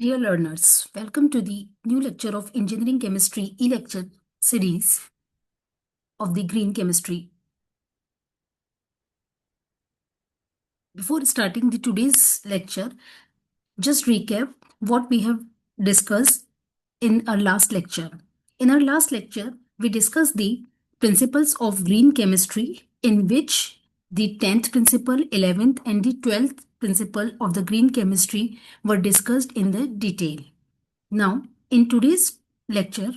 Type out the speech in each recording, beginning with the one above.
Dear learners, welcome to the new lecture of Engineering Chemistry e-lecture series of the Green Chemistry. Before starting the today's lecture, just recap what we have discussed in our last lecture. In our last lecture, we discussed the principles of green chemistry, in which the 10th principle, 11th, and the 12th principle of the green chemistry were discussed in the detail. Now, in today's lecture,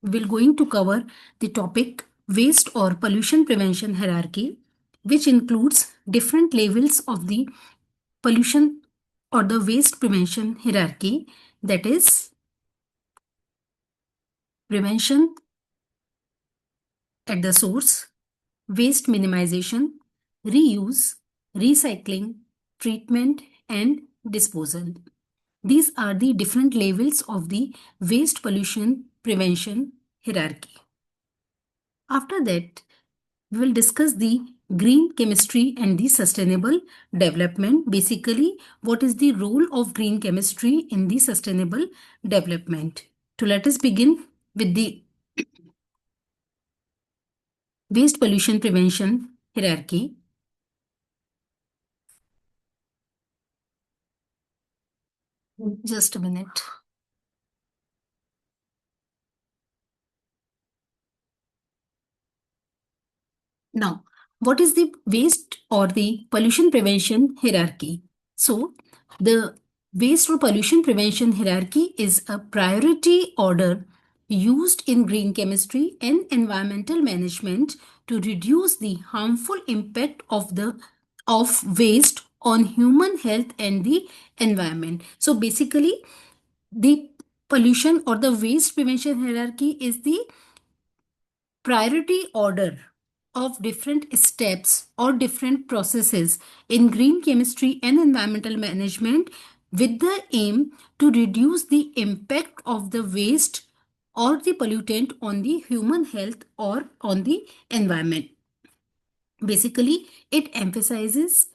we're going to cover the topic waste or pollution prevention hierarchy, which includes different levels of the pollution or the waste prevention hierarchy, that is prevention at the source, waste minimization, reuse, recycling, treatment, and disposal. These are the different levels of the waste pollution prevention hierarchy. After that, we will discuss the green chemistry and the sustainable development. Basically, what is the role of green chemistry in the sustainable development? So let us begin with the waste pollution prevention hierarchy. Just a minute. Now, what is the waste or the pollution prevention hierarchy? So, the waste or pollution prevention hierarchy is a priority order used in green chemistry and environmental management to reduce the harmful impact of waste on human health and the environment. So basically, the pollution or the waste prevention hierarchy is the priority order of different steps or different processes in green chemistry and environmental management, with the aim to reduce the impact of the waste or the pollutant on the human health or on the environment. Basically, it emphasizes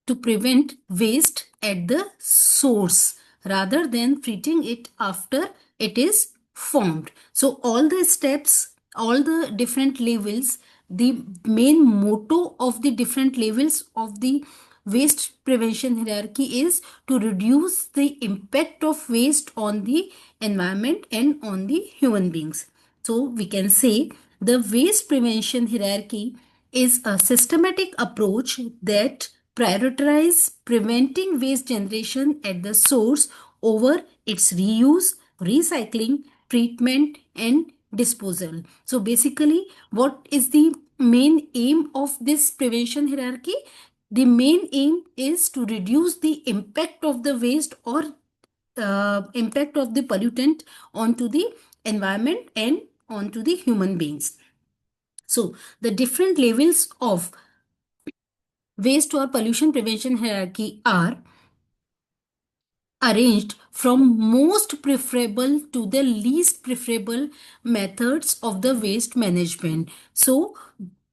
to prevent waste at the source rather than treating it after it is formed. So all the steps, all the different levels, the main motto of the different levels of the waste prevention hierarchy is to reduce the impact of waste on the environment and on the human beings. So we can say the waste prevention hierarchy is a systematic approach that prioritizes preventing waste generation at the source over its reuse, recycling, treatment, and disposal. So basically, what is the main aim of this prevention hierarchy? The main aim is to reduce the impact of the waste or impact of the pollutant onto the environment and onto the human beings. So the different levels of waste or pollution prevention hierarchy are arranged from most preferable to the least preferable methods of the waste management. So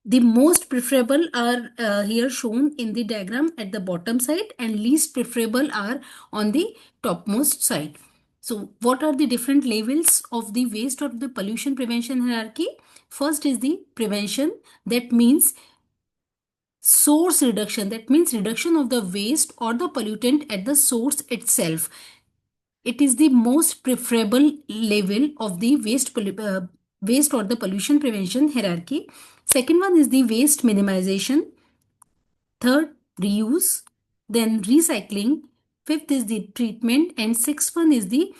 the most preferable are here shown in the diagram at the bottom side, and least preferable are on the topmost side. So what are the different levels of the waste or the pollution prevention hierarchy? First is the prevention, that means source reduction, that means reduction of the waste or the pollutant at the source itself. It is the most preferable level of the waste or the pollution prevention hierarchy. Second one is the waste minimization. Third, reuse. Then recycling. Fifth is the treatment, and sixth one is the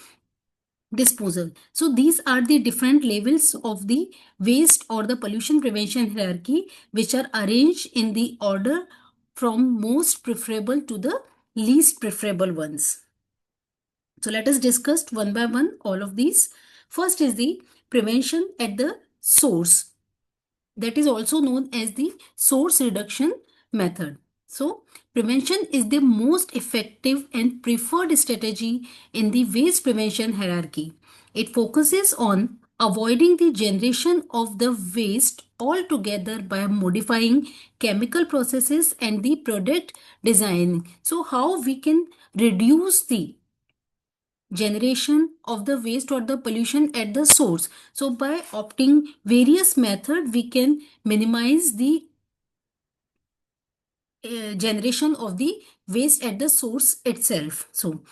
disposal. So these are the different levels of the waste or the pollution prevention hierarchy, which are arranged in the order from most preferable to the least preferable ones. So let us discuss one by one all of these. First is the prevention at the source, that is also known as the source reduction method. So prevention is the most effective and preferred strategy in the waste prevention hierarchy. It focuses on avoiding the generation of the waste altogether by modifying chemical processes and the product design. So how we can reduce the generation of the waste or the pollution at the source. So by opting various method, we can minimize the generation of the waste at the source itself. So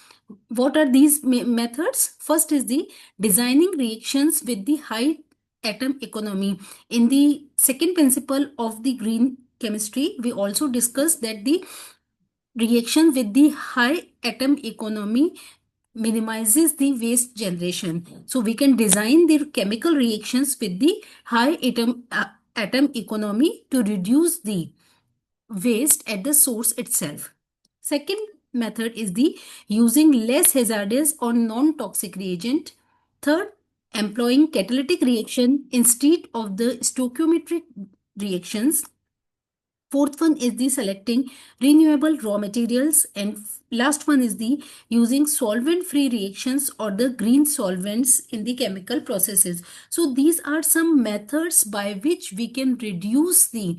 what are these methods? First is the designing reactions with the high atom economy. In the second principle of the green chemistry, we also discussed that the reaction with the high atom economy minimizes the waste generation. So we can design the chemical reactions with the high atom economy to reduce the waste at the source itself. Second method is the using less hazardous or non-toxic reagent. Third, employing catalytic reaction instead of the stoichiometric reactions. Fourth one is the selecting renewable raw materials, and last one is the using solvent free reactions or the green solvents in the chemical processes. So these are some methods by which we can reduce the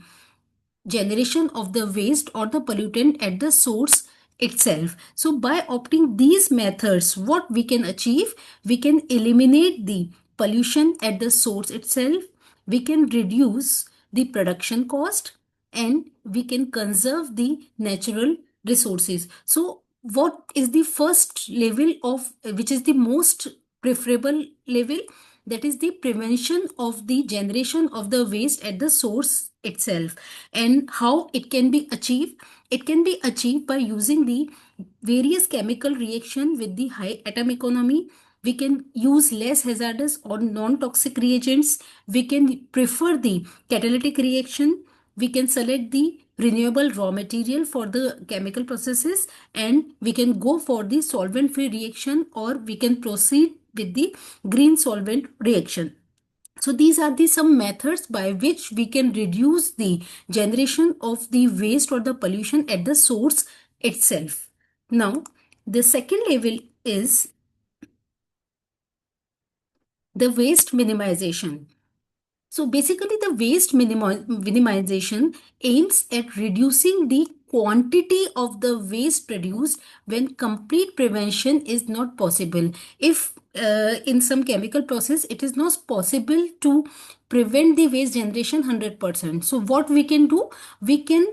generation of the waste or the pollutant at the source itself. So by opting these methods, what we can achieve? We can eliminate the pollution at the source itself, we can reduce the production cost, and we can conserve the natural resources. So what is the first level of, which is the most preferable level? That is the prevention of the generation of the waste at the source itself. And how it can be achieved? It can be achieved by using the various chemical reaction with the high atom economy. We can use less hazardous or non-toxic reagents. We can prefer the catalytic reaction. We can select the renewable raw material for the chemical processes, and we can go for the solvent free reaction, or we can proceed with the green solvent reaction. So these are the some methods by which we can reduce the generation of the waste or the pollution at the source itself. Now, the second level is the waste minimization. So basically, the waste minimization aims at reducing the quantity of the waste produced when complete prevention is not possible. If in some chemical process, it is not possible to prevent the waste generation 100%. So what we can do? We can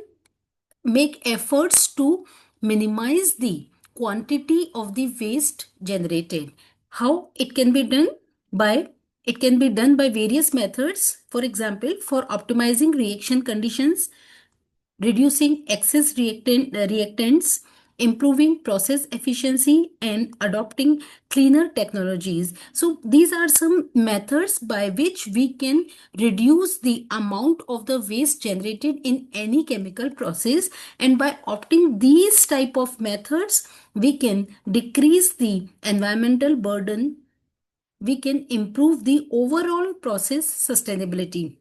make efforts to minimize the quantity of the waste generated. How it can be done? By it can be done by various methods. For example, for optimizing reaction conditions, reducing excess reactants, improving process efficiency, and adopting cleaner technologies. So these are some methods by which we can reduce the amount of the waste generated in any chemical process, and by opting these type of methods, we can decrease the environmental burden, we can improve the overall process sustainability.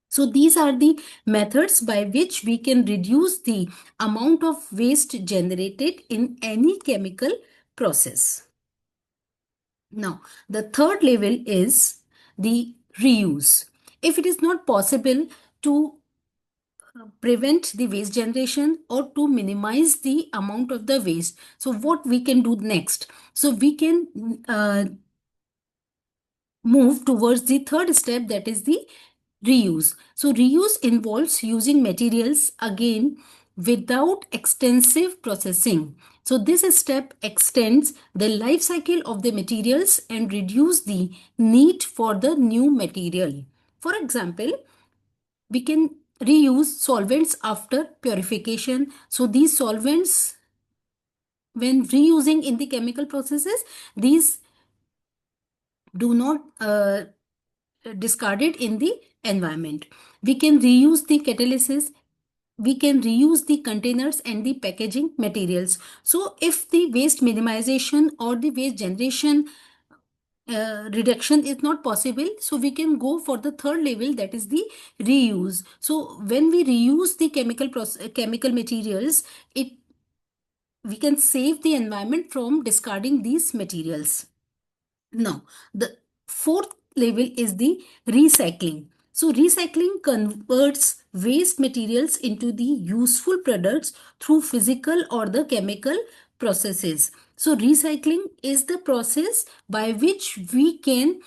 So these are the methods by which we can reduce the amount of waste generated in any chemical process. Now, the third level is the reuse. If it is not possible to prevent the waste generation or to minimize the amount of the waste, so what we can do next? So we can move towards the third step, that is the reuse. So reuse involves using materials again without extensive processing. So this step extends the life cycle of the materials and reduce the need for the new material. For example, we can reuse solvents after purification. So these solvents, when reusing in the chemical processes, these do not discarded in the environment. We can reuse the catalysis, we can reuse the containers and the packaging materials. So if the waste minimization or the waste generation reduction is not possible, so we can go for the third level, that is the reuse. So when we reuse the chemical materials, it we can save the environment from discarding these materials. Now, the fourth level is the recycling. So, recycling converts waste materials into the useful products through physical or the chemical processes. So recycling is the process by which we can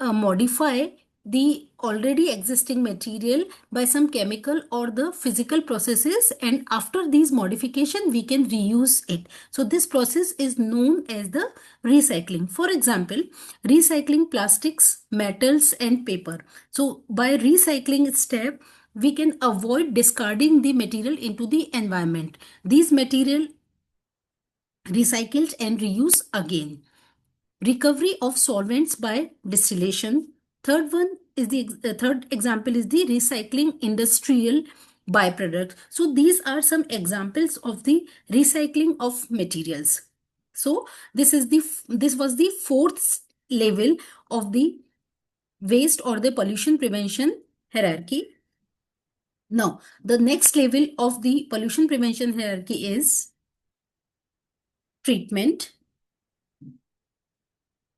modify the already existing material by some chemical or the physical processes, and after these modification we can reuse it. So this process is known as the recycling. For example, recycling plastics, metals and paper. So by recycling step we can avoid discarding the material into the environment. These material recycled and reused again. Recovery of solvents by distillation. Third one is the third example is the recycling industrial byproduct. So these are some examples of the recycling of materials. So this was the fourth level of the waste or the pollution prevention hierarchy. Now the next level of the pollution prevention hierarchy is treatment.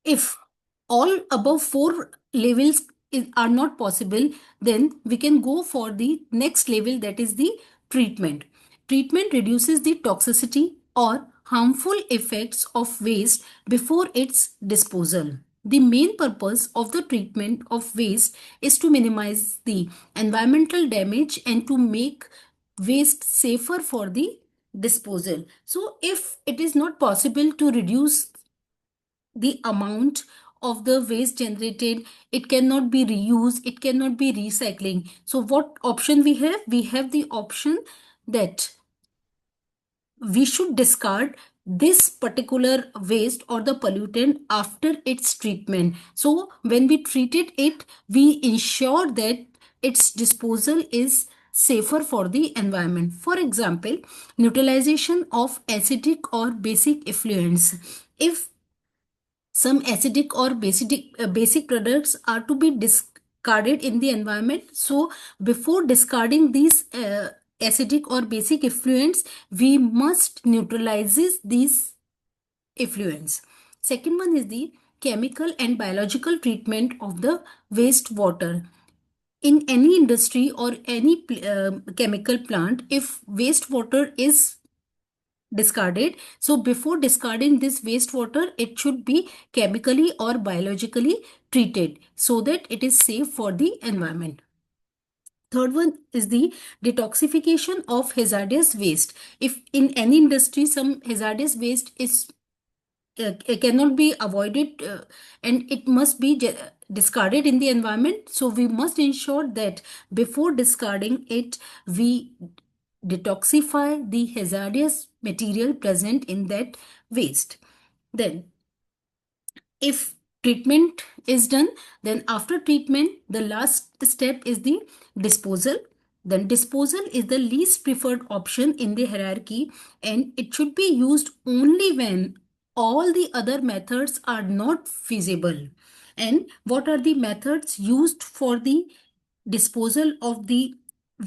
If all above four levels are not possible, then we can go for the next level, that is the treatment. Treatment reduces the toxicity or harmful effects of waste before its disposal. The main purpose of the treatment of waste is to minimize the environmental damage and to make waste safer for the disposal. So if it is not possible to reduce the amount of the waste generated, it cannot be reused, it cannot be recycling. So what option we have? We have the option that we should discard this particular waste or the pollutant after its treatment. So when we treated it, we ensure that its disposal is safer for the environment. For example, neutralization of acidic or basic effluents. If some acidic or basic products are to be discarded in the environment, so before discarding these acidic or basic effluents, we must neutralize these effluents. Second one is the chemical and biological treatment of the wastewater. In any industry or any chemical plant, if wastewater is discarded, so before discarding this wastewater, it should be chemically or biologically treated so that it is safe for the environment. Third one is the detoxification of hazardous waste. If in any industry some hazardous waste is cannot be avoided and it must be discarded in the environment, so we must ensure that before discarding it, we detoxify the hazardous material present in that waste. Then if treatment is done, then after treatment the last step is the disposal. Then disposal is the least preferred option in the hierarchy, and it should be used only when all the other methods are not feasible. And what are the methods used for the disposal of the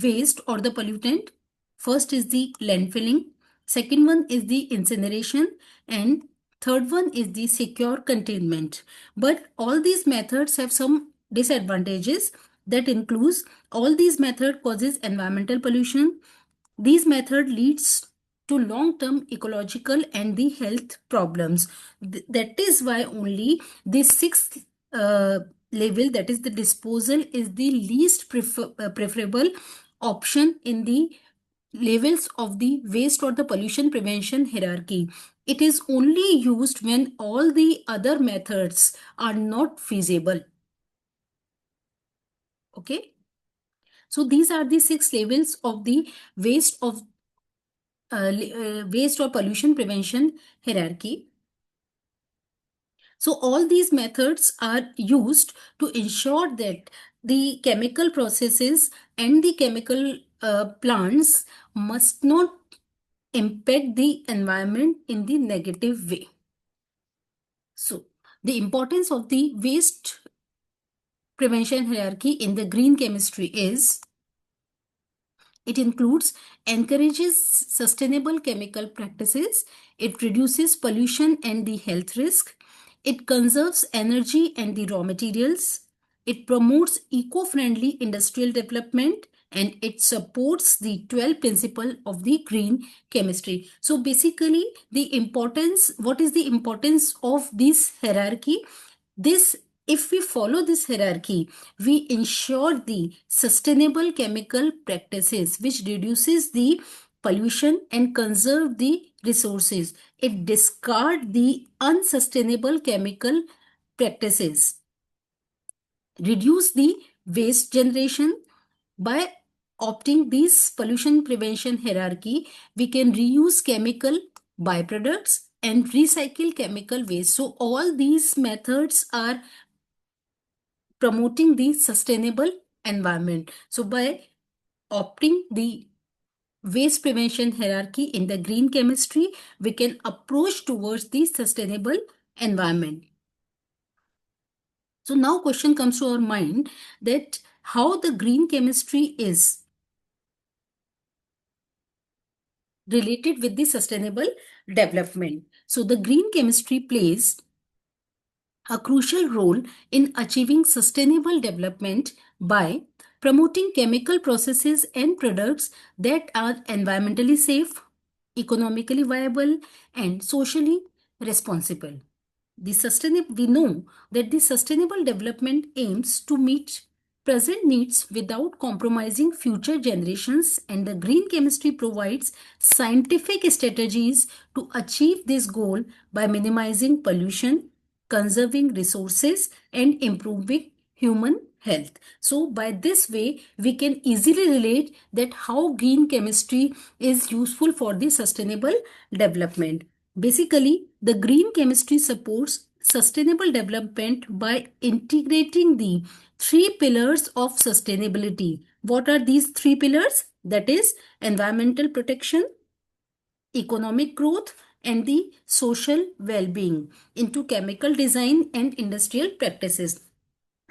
waste or the pollutant? First is the landfilling, second one is the incineration, and third one is the secure containment. But all these methods have some disadvantages. That includes all these method causes environmental pollution. These method leads to long-term ecological and the health problems. That is why only the sixth level, that is the disposal, is the least preferable option in the levels of the waste or the pollution prevention hierarchy. It is only used when all the other methods are not feasible. Okay. So these are the six levels of the waste or pollution prevention hierarchy. So all these methods are used to ensure that the chemical processes and the chemical plants must not impact the environment in the negative way. So the importance of the waste prevention hierarchy in the green chemistry is it includes encourages sustainable chemical practices, it reduces pollution and the health risk, it conserves energy and the raw materials, it promotes eco-friendly industrial development, and it supports the 12 principle of the green chemistry. So basically, what is the importance of this hierarchy? If we follow this hierarchy, we ensure the sustainable chemical practices which reduces the pollution and conserve the resources. It discard the unsustainable chemical practices, reduce the waste generation. By opting this pollution prevention hierarchy, we can reuse chemical byproducts and recycle chemical waste. So all these methods are promoting the sustainable environment. So by opting the waste prevention hierarchy in the green chemistry, we can approach towards the sustainable environment. So now question comes to our mind that how the green chemistry is related with the sustainable development. So the green chemistry plays a crucial role in achieving sustainable development by promoting chemical processes and products that are environmentally safe, economically viable, and socially responsible. We know that the sustainable development aims to meet present needs without compromising future generations, and the green chemistry provides scientific strategies to achieve this goal by minimizing pollution, conserving resources, and improving human health. So by this way, we can easily relate that how green chemistry is useful for the sustainable development. Basically, the green chemistry supports sustainable development by integrating the three pillars of sustainability. What are these three pillars? That is environmental protection, economic growth, and the social well-being into chemical design and industrial practices.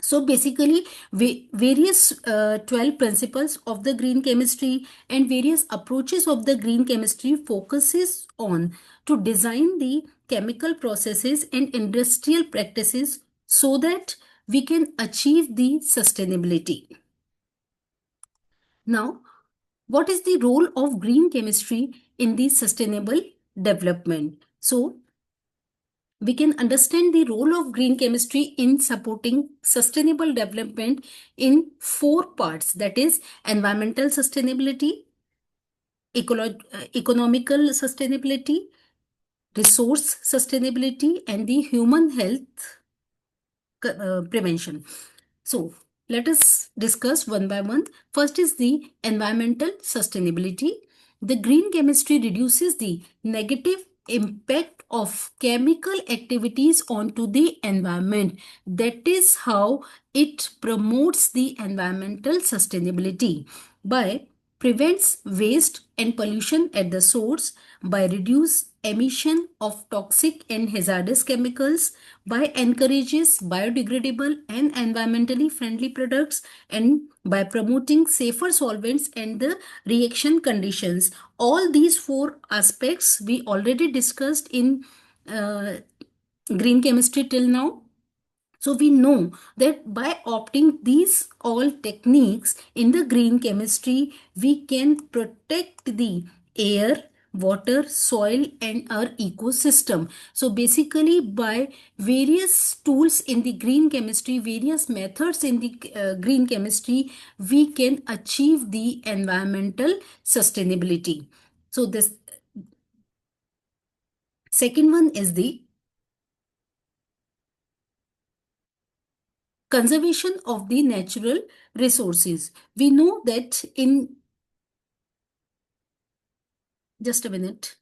So basically, various 12 principles of the green chemistry and various approaches of the green chemistry focuses on to design the chemical processes and industrial practices so that we can achieve the sustainability. Now, what is the role of green chemistry in the sustainable development? So we can understand the role of green chemistry in supporting sustainable development in four parts, that is environmental sustainability, economical sustainability, resource sustainability, and the human health prevention. So let us discuss one by one. First is the environmental sustainability. The green chemistry reduces the negative impact of chemical activities onto the environment. That is how it promotes the environmental sustainability by prevents waste and pollution at the source, by reduce emission of toxic and hazardous chemicals, by encourages biodegradable and environmentally friendly products, and by promoting safer solvents and the reaction conditions. All these four aspects we already discussed in green chemistry till now. So we know that by opting these all techniques in the green chemistry, we can protect the air, water, soil, and our ecosystem. So basically, by various tools in the green chemistry, various methods in the green chemistry, we can achieve the environmental sustainability. So this second one is the conservation of the natural resources. We know that in just a minute.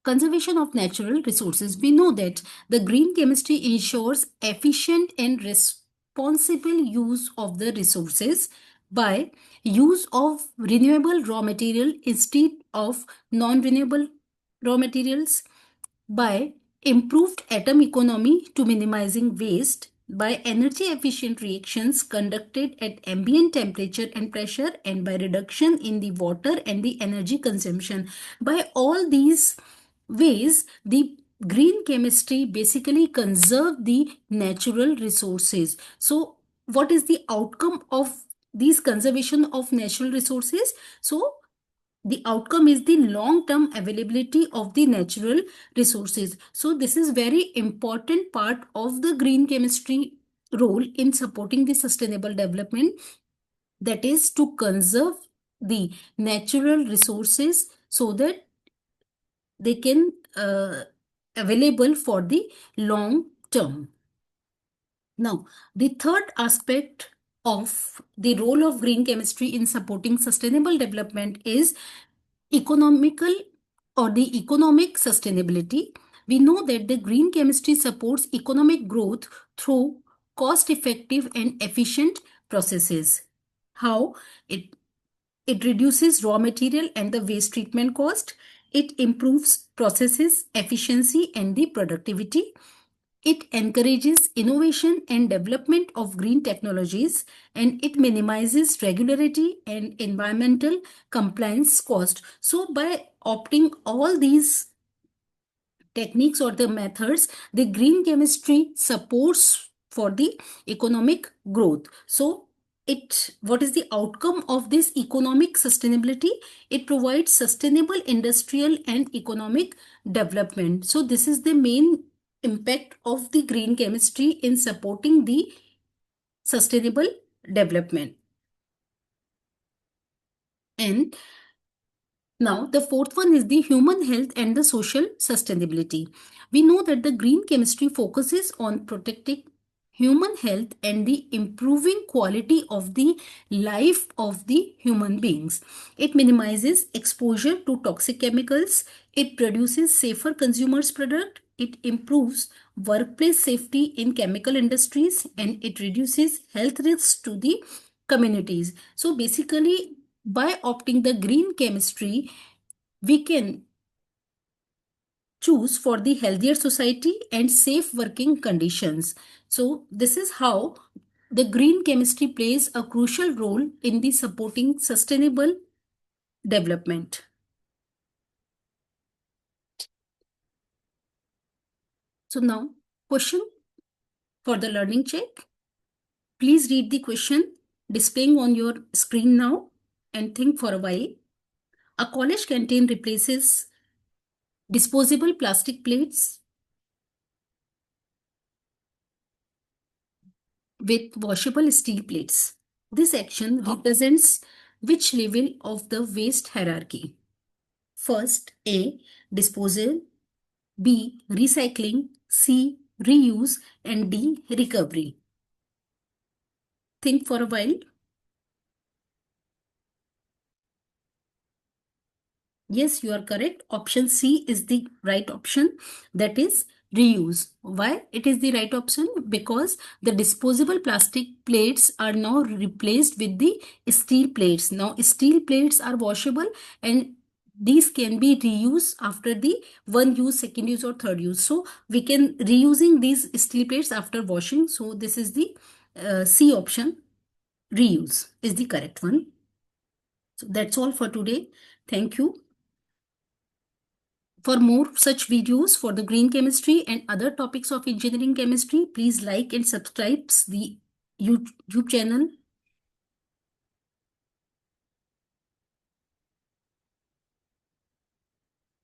Conservation of natural resources. We know that the green chemistry ensures efficient and responsible use of the resources by use of renewable raw material instead of non-renewable raw materials, by improved atom economy to minimizing waste, by energy efficient reactions conducted at ambient temperature and pressure, and by reduction in the water and the energy consumption. By all these ways, the green chemistry basically conserve the natural resources. So what is the outcome of these conservation of natural resources? So the outcome is the long term availability of the natural resources. So this is very important part of the green chemistry role in supporting the sustainable development, that is to conserve the natural resources so that they can available for the long term. Now, the third aspect of the role of green chemistry in supporting sustainable development is economical or the economic sustainability. We know that the green chemistry supports economic growth through cost effective and efficient processes. How? It reduces raw material and the waste treatment cost. It improves processes efficiency and the productivity. It encourages innovation and development of green technologies, and it minimizes regularity and environmental compliance cost. So by opting all these techniques or the methods, the green chemistry supports for the economic growth. So what is the outcome of this economic sustainability? It provides sustainable industrial and economic development. So this is the main impact of the green chemistry in supporting the sustainable development. And now, the fourth one is the human health and the social sustainability. We know that the green chemistry focuses on protecting human health and the improving quality of the life of the human beings. It minimizes exposure to toxic chemicals. It produces safer consumers product. It improves workplace safety in chemical industries, and it reduces health risks to the communities. So basically, by opting the green chemistry, we can choose for the healthier society and safe working conditions. So this is how the green chemistry plays a crucial role in the supporting sustainable development. So now, question for the learning check. Please read the question displaying on your screen now and think for a while. A college canteen replaces disposable plastic plates with washable steel plates. This action represents which level of the waste hierarchy? First, A. Disposal, B. Recycling, C. Reuse, and D. Recovery. Think for a while. Yes, you are correct. Option C is the right option. That is reuse. Why it is the right option? Because the disposable plastic plates are now replaced with the steel plates. Now steel plates are washable and these can be reused after the one use, second use or third use. So we can reusing these steel plates after washing. So this is the C option. Reuse is the correct one. So that's all for today. Thank you. For more such videos for the green chemistry and other topics of engineering chemistry, please like and subscribe the YouTube channel.